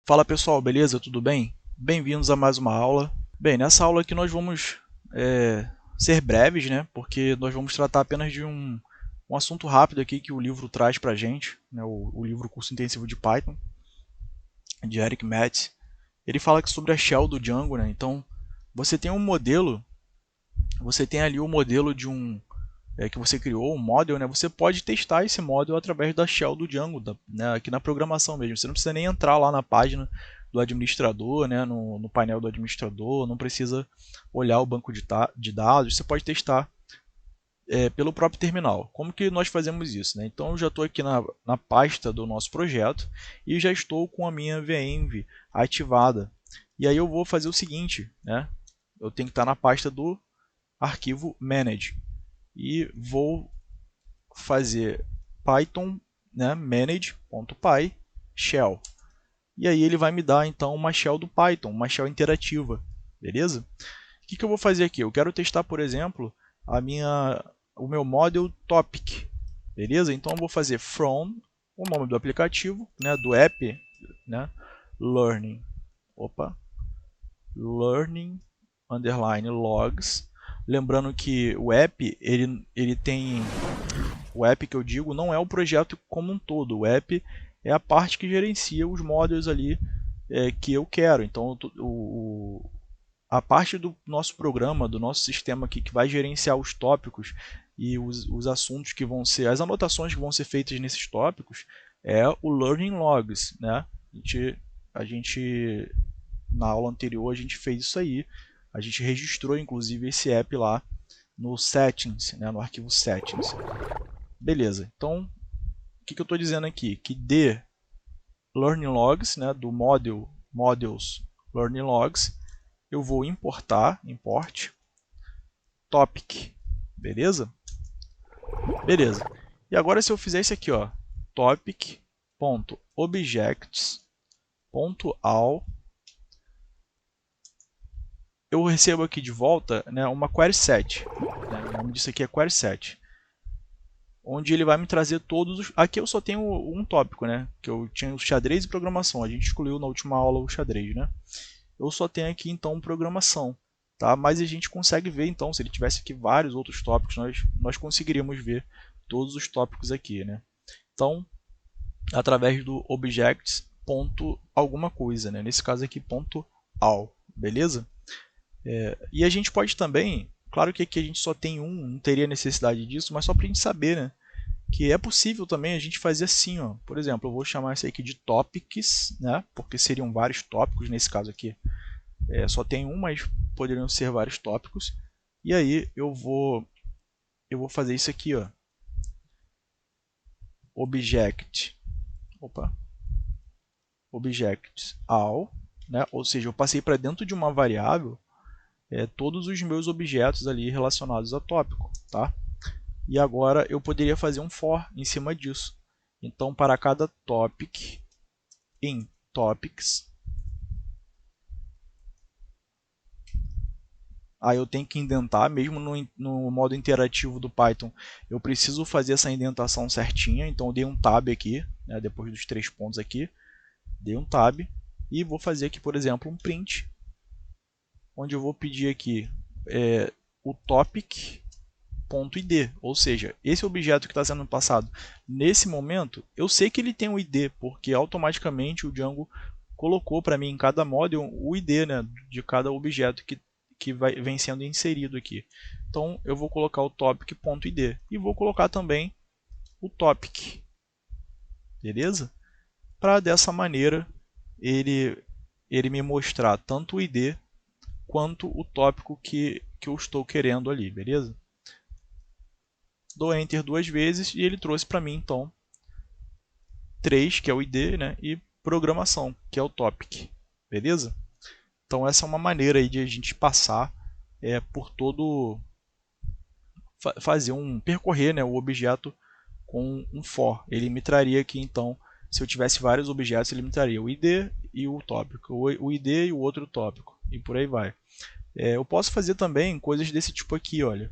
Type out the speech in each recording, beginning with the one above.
Fala pessoal, beleza? Tudo bem? Bem-vindos a mais uma aula. Bem, nessa aula aqui nós vamos ser breves, né? Porque nós vamos tratar apenas de um assunto rápido aqui que o livro traz para a gente, né? O livro Curso Intensivo de Python, de Eric Metz. Ele fala que sobre a shell do Django, né? Então, você tem um modelo, você tem ali o modelo de que você criou, um model, né? Você pode testar esse model através da shell do Django, né? Aqui na programação mesmo. Você não precisa nem entrar lá na página do administrador, né? no painel do administrador, não precisa olhar o banco de dados, você pode testar pelo próprio terminal. Como que nós fazemos isso? Né? Então eu já estou aqui na pasta do nosso projeto e já estou com a minha venv ativada. E aí eu vou fazer o seguinte, né? Eu tenho que estar na pasta do arquivo manage e vou fazer python, né, manage.py shell. E aí ele vai me dar então uma shell do Python, uma shell interativa, beleza? O que eu vou fazer aqui? Eu quero testar, por exemplo, o meu model topic, beleza? Então eu vou fazer from o nome do aplicativo, né, do app, né, learning, learning underline logs. Lembrando que o app ele tem o app que eu digo não é o projeto como um todo. O app é a parte que gerencia os modules ali que eu quero. Então, a parte do nosso programa, do nosso sistema aqui, que vai gerenciar os tópicos e os assuntos que vão ser, as anotações que vão ser feitas nesses tópicos, é o Learning Logs, né? A gente na aula anterior a gente fez isso aí. A gente registrou inclusive esse app lá no settings, né? No arquivo settings. Beleza, então o que eu estou dizendo aqui? Que de learning logs, né, do models learning logs, eu vou importar, import, topic, beleza? Beleza. E agora se eu fizer isso aqui, ó, topic.objects.all, eu recebo aqui de volta, né, uma query set. Né, o nome disso aqui é query set. Onde ele vai me trazer todos os... Aqui eu só tenho um tópico, né? Que eu tinha o xadrez e programação. A gente excluiu na última aula o xadrez, né? Eu só tenho aqui então programação, tá? Mas a gente consegue ver então, se ele tivesse aqui vários outros tópicos, nós conseguiríamos ver todos os tópicos aqui, né? Então, através do objects ponto alguma coisa, né? Nesse caso aqui ponto all, beleza? E a gente pode também, claro que aqui a gente só tem um, não teria necessidade disso, mas só para a gente saber, né? Que é possível também a gente fazer assim, ó. Por exemplo, eu vou chamar isso aqui de topics, né? Porque seriam vários tópicos nesse caso aqui. Só tem um, mas poderiam ser vários tópicos. E aí eu vou fazer isso aqui, ó. Object, objects all, né? Ou seja, eu passei para dentro de uma variável todos os meus objetos ali relacionados a tópico, tá? E agora eu poderia fazer um for em cima disso. Então, para cada topic em topics, aí eu tenho que indentar, mesmo no modo interativo do Python, eu preciso fazer essa indentação certinha, então eu dei um tab aqui, né, depois dos 3 pontos aqui, dei um tab, e vou fazer aqui, por exemplo, um print, onde eu vou pedir aqui o topic.id, ou seja, esse objeto que está sendo passado nesse momento, eu sei que ele tem um ID, porque automaticamente o Django colocou para mim em cada model o ID, né, de cada objeto que vem sendo inserido aqui. Então eu vou colocar o topic.id e vou colocar também o topic, beleza? Para dessa maneira ele me mostrar tanto o ID quanto o tópico que eu estou querendo ali, beleza? Dou Enter duas vezes e ele trouxe para mim então 3, que é o ID, né? E programação, que é o topic, beleza? Então essa é uma maneira aí de a gente passar por todo, fazer percorrer, né, o objeto com um for. Ele me traria aqui então, se eu tivesse vários objetos, ele me traria o ID e o tópico, o ID e o outro tópico, e por aí vai. Eu posso fazer também coisas desse tipo aqui, olha.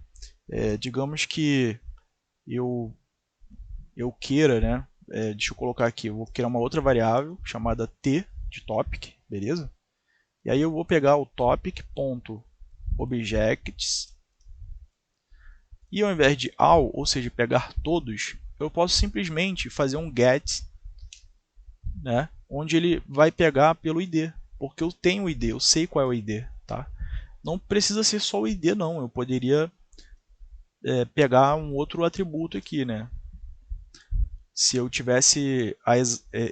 Digamos que eu queira, né? Deixa eu colocar aqui, eu vou criar uma outra variável chamada t de topic, beleza? E aí eu vou pegar o topic.objects e ao invés de all, ou seja, pegar todos, eu posso simplesmente fazer um get, né, onde ele vai pegar pelo ID, porque eu tenho o ID, eu sei qual é o ID, tá? Não precisa ser só o ID não, eu poderia pegar um outro atributo aqui, né? Se eu tivesse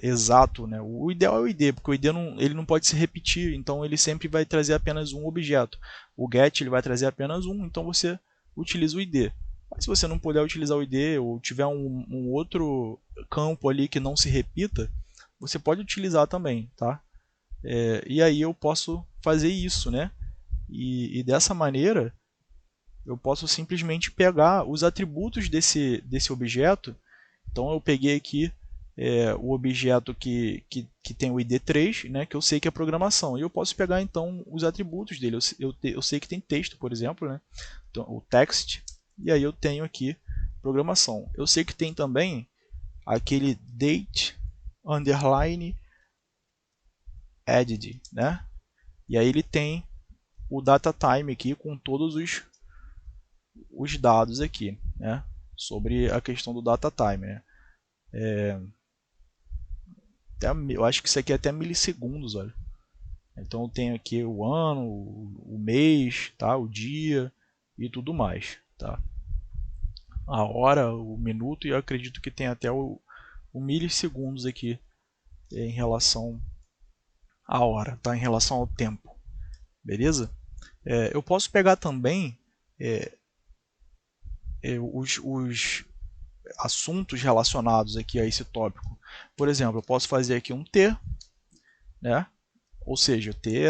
exato, né? O ideal é o ID, porque o ID ele não pode se repetir, então ele sempre vai trazer apenas um objeto. O get ele vai trazer apenas um, então você utiliza o ID. Mas se você não puder utilizar o ID ou tiver um outro campo ali que não se repita, você pode utilizar também, tá? E aí eu posso fazer isso, né? E dessa maneira eu posso simplesmente pegar os atributos desse objeto. Então eu peguei aqui o objeto que tem o ID3, né, que eu sei que é programação. E eu posso pegar então os atributos dele. Eu sei que tem texto, por exemplo, né? Então, o text, e aí eu tenho aqui programação. Eu sei que tem também aquele date underline added, né? E aí ele tem o data time aqui com todos os dados aqui, né? Sobre a questão do data time, né? Eu acho que isso aqui é até milissegundos, olha. Então eu tenho aqui o ano, o mês, tá? O dia e tudo mais, tá? A hora, o minuto e eu acredito que tem até o milissegundos aqui em relação à hora, tá? Em relação ao tempo, beleza? Eu posso pegar também os assuntos relacionados aqui a esse tópico. Por exemplo, eu posso fazer aqui um T, né? Ou seja, T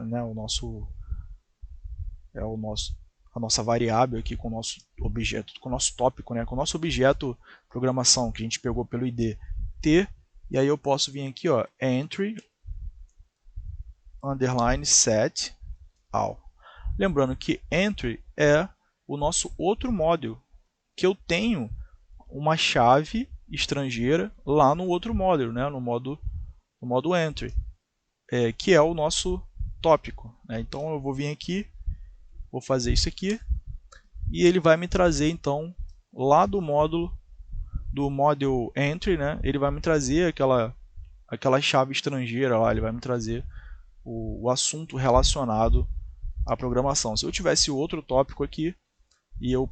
né, a nossa variável aqui com o nosso objeto, com o nosso tópico, né? Com o nosso objeto programação que a gente pegou pelo ID T, e aí eu posso vir aqui, ó, entry underline set all. Lembrando que entry é o nosso outro módulo, que eu tenho uma chave estrangeira lá no outro módulo, né? no modo entry, que é o nosso tópico, né? Então eu vou vir aqui, vou fazer isso aqui, e ele vai me trazer então lá do módulo entry, né? Ele vai me trazer aquela chave estrangeira lá, ele vai me trazer o assunto relacionado à programação. Se eu tivesse outro tópico aqui e eu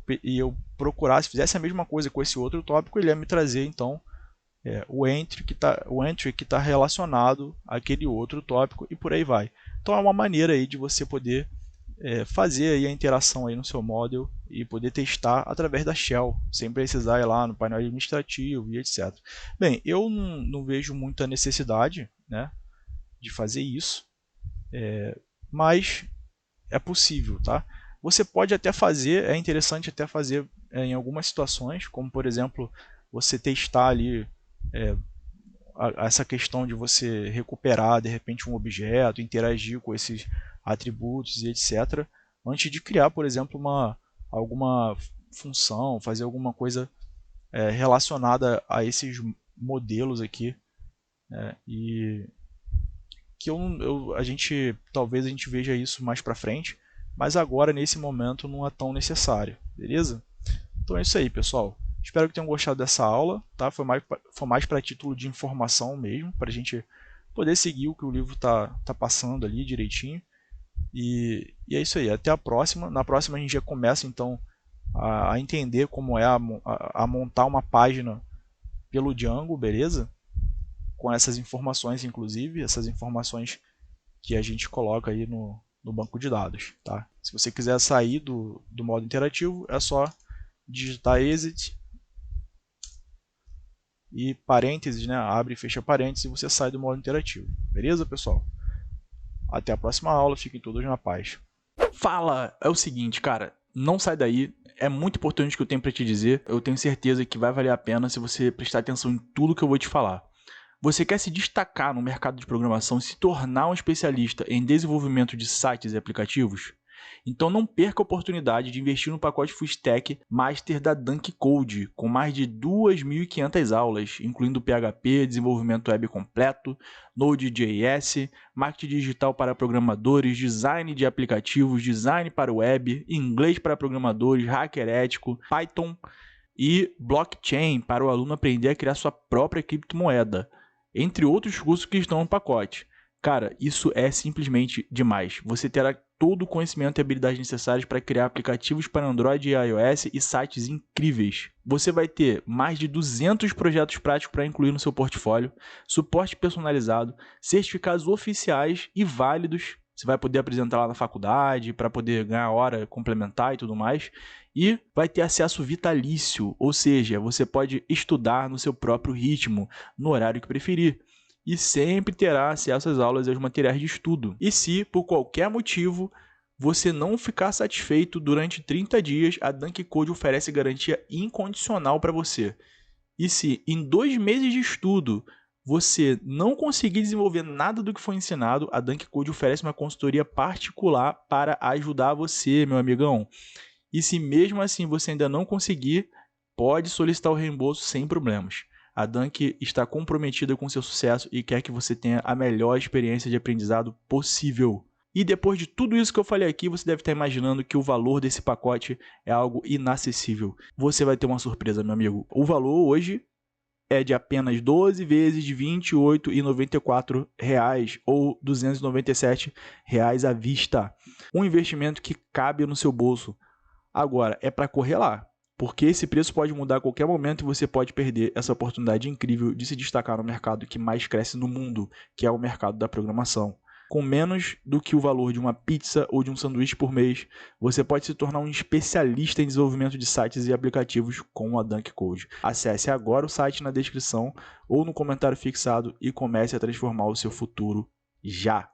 procurasse, fizesse a mesma coisa com esse outro tópico, ele ia me trazer então o entry que está relacionado àquele outro tópico e por aí vai. Então é uma maneira aí de você poder fazer aí a interação aí no seu model e poder testar através da shell, sem precisar ir lá no painel administrativo e etc. Bem, eu não vejo muita necessidade, né, de fazer isso, mas é possível, tá? Você pode até fazer, é interessante até fazer em algumas situações, como por exemplo, você testar ali essa questão de você recuperar de repente um objeto, interagir com esses atributos e etc. Antes de criar, por exemplo, alguma função, fazer alguma coisa relacionada a esses modelos aqui, e que talvez a gente veja isso mais para frente, mas agora nesse momento não é tão necessário, beleza? Então é isso aí, pessoal. Espero que tenham gostado dessa aula, tá? Foi mais para título de informação mesmo, para a gente poder seguir o que o livro tá passando ali direitinho. E é isso aí, até a próxima. Na próxima a gente já começa então a entender como é a montar uma página pelo Django, beleza? Com essas informações, inclusive, essas informações que a gente coloca aí no banco de dados, tá? Se você quiser sair do modo interativo, é só digitar exit e parênteses, né? Abre e fecha parênteses e você sai do modo interativo. Beleza, pessoal? Até a próxima aula, fiquem todos na paz. Fala! É o seguinte, cara, não sai daí. É muito importante o que eu tenho para te dizer. Eu tenho certeza que vai valer a pena se você prestar atenção em tudo que eu vou te falar. Você quer se destacar no mercado de programação e se tornar um especialista em desenvolvimento de sites e aplicativos? Então não perca a oportunidade de investir no pacote Full Stack Master da Dunk Code, com mais de 2.500 aulas, incluindo PHP, desenvolvimento web completo, Node.js, marketing digital para programadores, design de aplicativos, design para web, inglês para programadores, hacker ético, Python e blockchain para o aluno aprender a criar sua própria criptomoeda, entre outros cursos que estão no pacote. Cara, isso é simplesmente demais. Você terá todo o conhecimento e habilidades necessárias para criar aplicativos para Android e iOS e sites incríveis. Você vai ter mais de 200 projetos práticos para incluir no seu portfólio, suporte personalizado, certificados oficiais e válidos. Você vai poder apresentar lá na faculdade para poder ganhar hora complementar e tudo mais. E vai ter acesso vitalício, ou seja, você pode estudar no seu próprio ritmo, no horário que preferir. E sempre terá acesso às aulas e aos materiais de estudo. E se, por qualquer motivo, você não ficar satisfeito durante 30 dias, a Dunk Code oferece garantia incondicional para você. E se em 2 meses de estudo você não conseguir desenvolver nada do que foi ensinado, a Dunk Code oferece uma consultoria particular para ajudar você, meu amigão. E se mesmo assim você ainda não conseguir, pode solicitar o reembolso sem problemas. A Dunk está comprometida com seu sucesso e quer que você tenha a melhor experiência de aprendizado possível. E depois de tudo isso que eu falei aqui, você deve estar imaginando que o valor desse pacote é algo inacessível. Você vai ter uma surpresa, meu amigo. O valor hoje é de apenas 12 vezes de R$ 28,94 ou R$ 297 à vista. Um investimento que cabe no seu bolso. Agora, é para correr lá, porque esse preço pode mudar a qualquer momento e você pode perder essa oportunidade incrível de se destacar no mercado que mais cresce no mundo, que é o mercado da programação. Com menos do que o valor de uma pizza ou de um sanduíche por mês, você pode se tornar um especialista em desenvolvimento de sites e aplicativos com a Dunk Code. Acesse agora o site na descrição ou no comentário fixado e comece a transformar o seu futuro já!